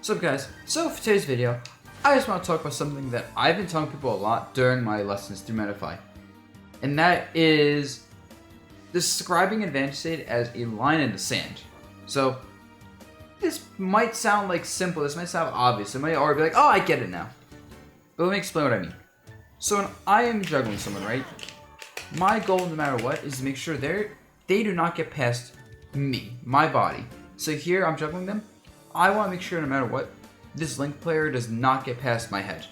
What's up, guys? So for today's video, I just want to talk about something that I've been telling people a lot during my lessons through METAFY. And that is describing advantage state as a line in the sand. So this might sound like simple, this might sound obvious, it might already be like, oh, I get it now. But let me explain what I mean. So when I am juggling someone, right, my goal no matter what is to make sure they do not get past me, my body. So here I'm juggling them. I want to make sure no matter what, this Link player does not get past my head.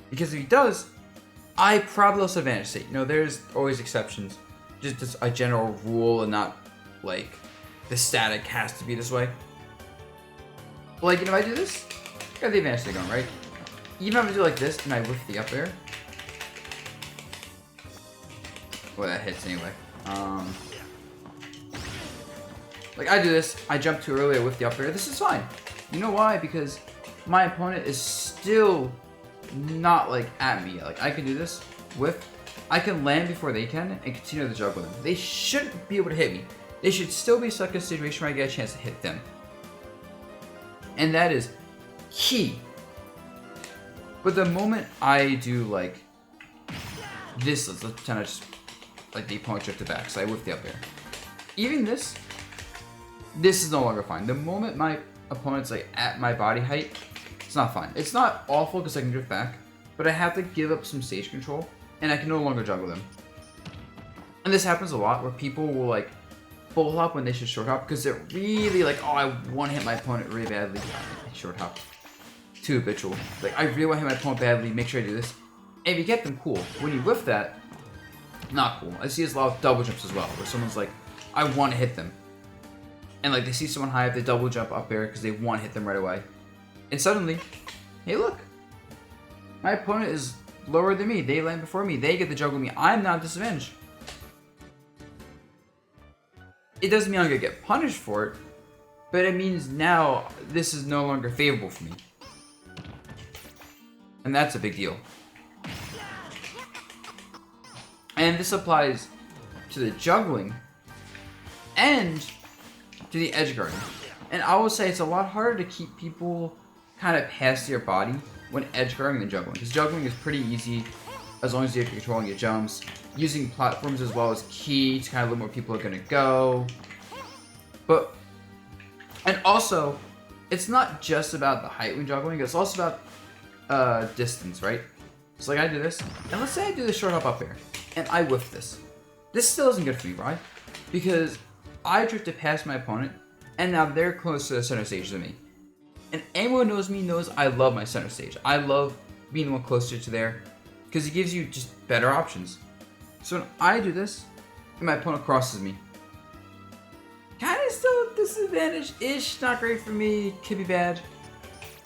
Because if he does, I probably lost advantage state. You know, there's always exceptions. Just a general rule and not like the static has to be this way. But like, if I do this, I got the advantage state going, right? Even if I do like this and I whiff the up air. Well, that hits anyway. Like I do this, I jump too early, I whiff the up air. This is fine. You know why? Because my opponent is still not like at me. Like I can do this, whiff. I can land before they can and continue the juggle with them. They shouldn't be able to hit me. They should still be stuck in a situation where I get a chance to hit them. And that is key. But the moment I do like this, let's pretend I just like the opponent drifted back, so I whiff the up air. Even this is no longer fine. The moment my opponent's like at my body height, it's not fine. It's not awful because I can drift back, but I have to give up some stage control and I can no longer juggle them. And this happens a lot where people will like full hop when they should short hop because they're really like, oh, I want to hit my opponent really badly. Short hop. Too habitual. Like I really want to hit my opponent badly, make sure I do this. And if you get them, cool. When you whiff that, not cool. I see this a lot of double jumps as well, where someone's like, I want to hit them. And like they see someone high up, they double jump up there because they want to hit them right away. And suddenly, hey look, my opponent is lower than me. They land before me. They get to juggle me. I'm not disadvantaged. It doesn't mean I'm going to get punished for it, but it means now this is no longer favorable for me. And that's a big deal. And this applies to the juggling and to the edge guarding. And I will say it's a lot harder to keep people kind of past your body when edge guarding than juggling. Because juggling is pretty easy as long as you're controlling your jumps. Using platforms as well is key to kind of limit where people are going to go. And also, it's not just about the height when juggling, it's also about distance, right? So like I do this, and let's say I do the short hop up air, and I whiff this. This still isn't good for me, right? Because I drifted past my opponent, and now they're close to the center stage than me. And anyone who knows me knows I love my center stage. I love being the one closer to there, because it gives you just better options. So when I do this, and my opponent crosses me, kind of still disadvantage-ish, not great for me, could be bad.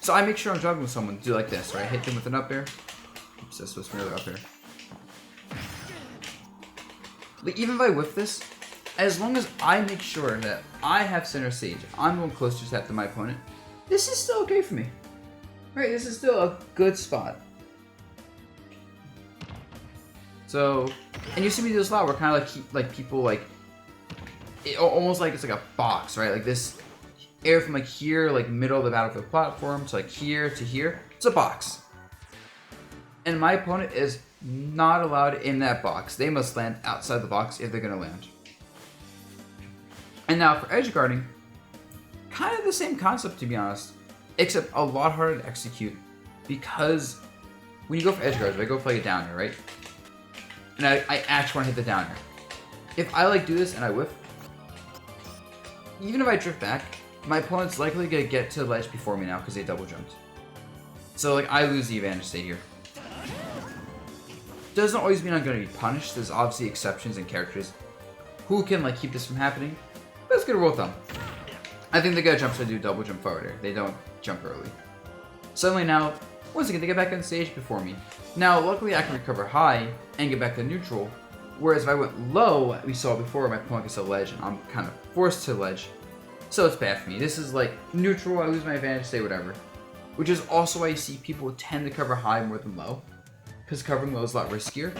So I make sure I'm juggling someone, do like this, right? Hit them with an up air. Oops, that's supposed to be another up air. Like even if I whiff this, as long as I make sure that I have center stage, I'm going closer to that than my opponent, this is still okay for me. Right, this is still a good spot. So, and you see me do this a lot where kind of like people like, it, almost like it's like a box, right? Like this air from like here, like middle of the battlefield platform, to like here to here. It's a box. And my opponent is not allowed in that box. They must land outside the box if they're going to land. And now for edge guarding, kind of the same concept to be honest, except a lot harder to execute because when you go for edge guards, I go for like a down air, right? And I actually want to hit the down air. If I like do this and I whiff, even if I drift back, my opponent's likely going to get to the ledge before me now because they double jumped. So like I lose the advantage state here. Doesn't always mean I'm going to be punished. There's obviously exceptions and characters who can like keep this from happening. But it's good rule of thumb. I think the guy jumps to do double jump forward air. They don't jump early. Suddenly now, once again, they get back on stage before me. Now, luckily I can recover high and get back to neutral. Whereas if I went low, we saw before, my opponent gets a ledge and I'm kind of forced to ledge. So it's bad for me. This is like neutral, I lose my advantage, say whatever. Which is also why you see people tend to cover high more than low. Because covering low is a lot riskier.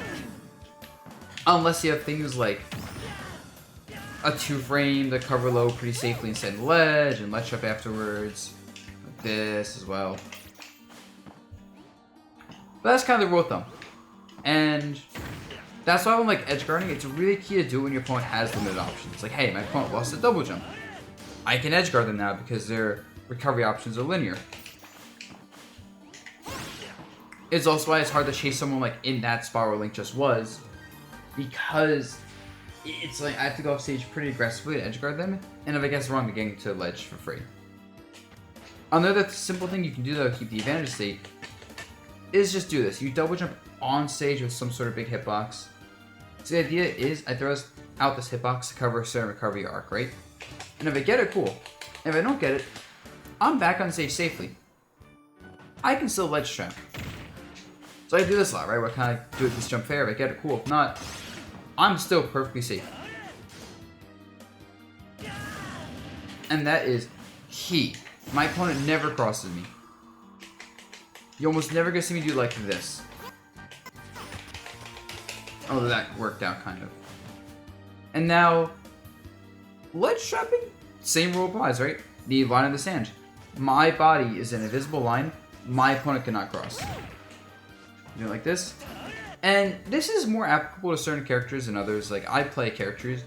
Unless you have things like a 2-frame to cover low pretty safely inside the ledge and ledge up afterwards. this as well. But that's kind of the rule of thumb. And that's why when like edge guarding, it's really key to do when your opponent has limited options. Like, hey, my opponent lost a double jump. I can edge guard them now because their recovery options are linear. It's also why it's hard to chase someone like in that spot where Link just was, because it's like I have to go off stage pretty aggressively to edge guard them, and if I guess wrong, I'm getting to the ledge for free. Another simple thing you can do though to keep the advantage state is just do this. You double jump on stage with some sort of big hitbox. So the idea is I throw out this hitbox to cover a certain recovery arc, right? And if I get it, cool. If I don't get it, I'm back on stage safely. I can still ledge trap. So I do this a lot, right? Where I kind of do this jump fair. If I get it, cool. If not, I'm still perfectly safe. And that is key. My opponent never crosses me. You almost never get to see me do like this. Oh, that worked out kind of. And now, ledge trapping, same rule applies, right? The line in the sand. My body is an invisible line. My opponent cannot cross. Do it like this. And this is more applicable to certain characters than others. Like, I play characters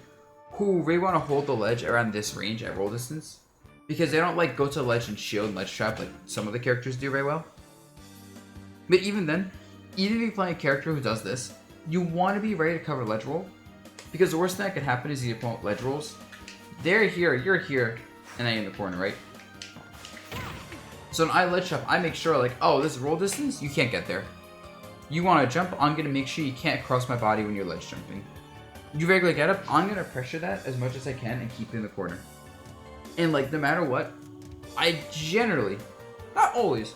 who really want to hold the ledge around this range at roll distance, because they don't like go to the ledge and shield and ledge trap like some of the characters do very well. But even then, even if you play a character who does this, you want to be ready to cover ledge roll, because the worst thing that could happen is the opponent ledge rolls. They're here, you're here, and I'm in the corner, right? So when I ledge trap, I make sure like, oh, this roll distance, you can't get there. You want to jump, I'm going to make sure you can't cross my body when you're ledge jumping. You regularly get up, I'm going to pressure that as much as I can and keep it in the corner. And like, no matter what, I generally, not always,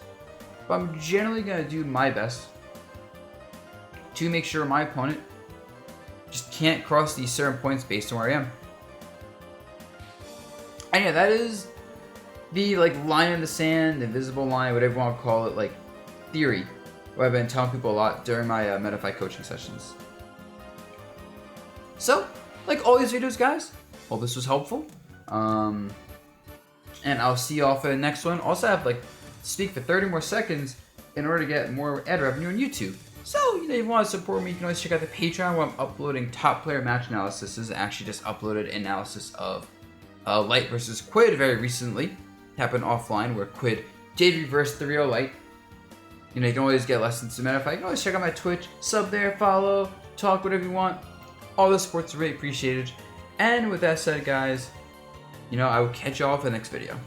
but I'm generally going to do my best to make sure my opponent just can't cross these certain points based on where I am. And yeah, that is the like line in the sand, invisible line, whatever you want to call it, like theory, what I've been telling people a lot during my METAFY coaching sessions. So, like all these videos, guys, hope this was helpful. And I'll see you all for the next one. Also, I have like speak for 30 more seconds in order to get more ad revenue on YouTube. So, you know, if you want to support me, you can always check out the Patreon where I'm uploading top player match analysis. I actually just uploaded an analysis of Light versus Quid very recently. It happened offline where Quid did reverse 3-0 Light. You know, you can always get lessons to METAFY. You can always check out my Twitch, sub there, follow, talk, whatever you want. All the support's really appreciated. And with that said, guys, you know, I will catch you all for the next video.